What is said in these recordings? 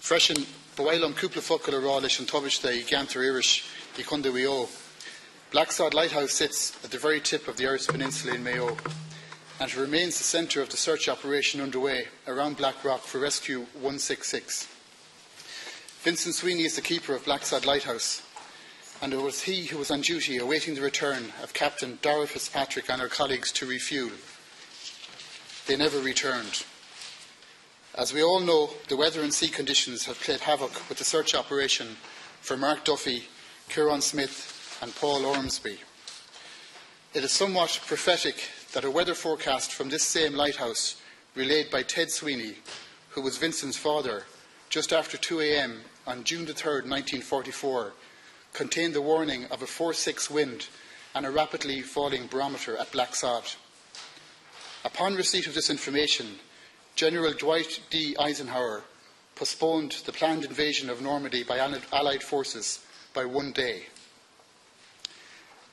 Freshen, Bawailam Kupla Fokula Ralish and Tobishta, Gantar Irish, Ikunda Wio. Blacksod Lighthouse sits at the very tip of the Erris Peninsula in Mayo, and it remains the centre of the search operation underway around Black Rock for Rescue116. Vincent Sweeney is the keeper of Blacksod Lighthouse, and it was he who was on duty awaiting the return of Captain Dara Fitzpatrick and her colleagues to refuel. They never returned. As we all know, the weather and sea conditions have played havoc with the search operation for Mark Duffy, Ciaran Smith and Paul Ormsby. It is somewhat prophetic that a weather forecast from this same lighthouse, relayed by Ted Sweeney, who was Vincent's father, just after 2 a.m. on June 3, 1944, contained the warning of a 4-6 wind and a rapidly falling barometer at Blacksod. Upon receipt of this information, General Dwight D. Eisenhower postponed the planned invasion of Normandy by Allied forces by 1 day.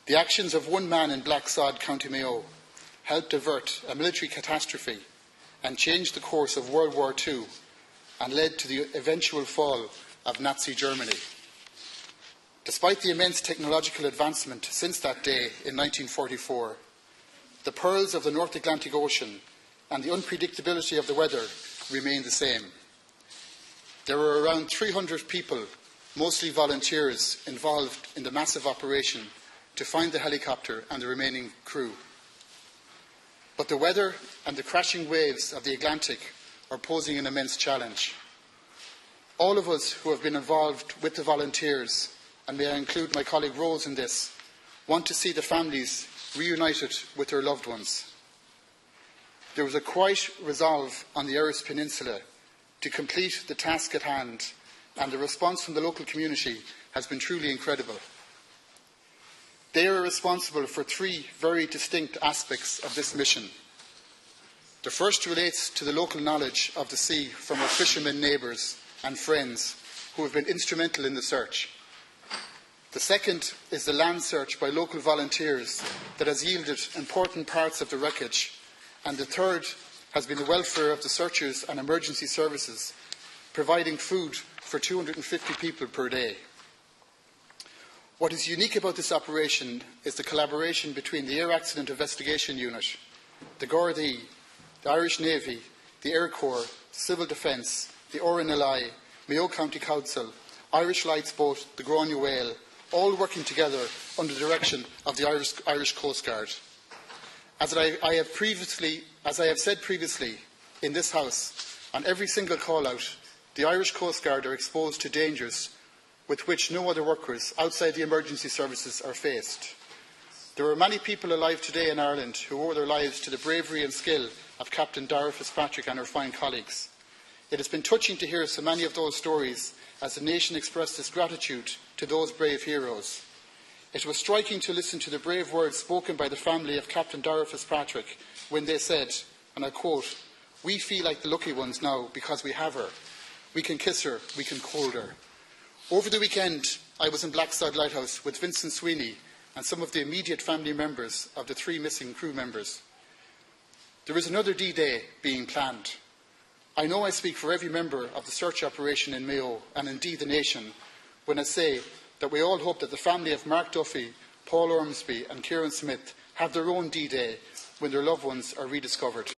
The actions of one man in Blacksod, County Mayo, helped avert a military catastrophe and changed the course of World War II and led to the eventual fall of Nazi Germany. Despite the immense technological advancement since that day in 1944, the perils of the North Atlantic Ocean and the unpredictability of the weather remain the same. There were around 300 people, mostly volunteers, involved in the massive operation to find the helicopter and the remaining crew. But the weather and the crashing waves of the Atlantic are posing an immense challenge. All of us who have been involved with the volunteers, and may I include my colleague Rose in this, want to see the families reunited with their loved ones. There was a quiet resolve on the Erris Peninsula to complete the task at hand, and the response from the local community has been truly incredible. They are responsible for 3 very distinct aspects of this mission. The first relates to the local knowledge of the sea from our fishermen neighbours and friends who have been instrumental in the search. The second is the land search by local volunteers that has yielded important parts of the wreckage. And the third has been the welfare of the searchers and emergency services, providing food for 250 people per day. What is unique about this operation is the collaboration between the Air Accident Investigation Unit, the Gardaí, the Irish Navy, the Air Corps, Civil Defence, the RNLI, Mayo County Council, Irish Lights Boat, the Gráinne Whale, all working together under the direction of the Irish Coast Guard. As I have said previously in this House, on every single call-out, the Irish Coast Guard are exposed to dangers with which no other workers outside the emergency services are faced. There are many people alive today in Ireland who owe their lives to the bravery and skill of Captain Dara Fitzpatrick and her fine colleagues. It has been touching to hear so many of those stories as the nation expressed its gratitude to those brave heroes. It was striking to listen to the brave words spoken by the family of Captain Dara Fitzpatrick when they said, and I quote, "We feel like the lucky ones now because we have her. We can kiss her, we can hold her." Over the weekend, I was in Blacksod Lighthouse with Vincent Sweeney and some of the immediate family members of the 3 missing crew members. There is another D-Day being planned. I know I speak for every member of the search operation in Mayo, and indeed the nation, when I say that we all hope that the family of Mark Duffy, Paul Ormsby and Ciaran Smith have their own D-Day when their loved ones are rediscovered.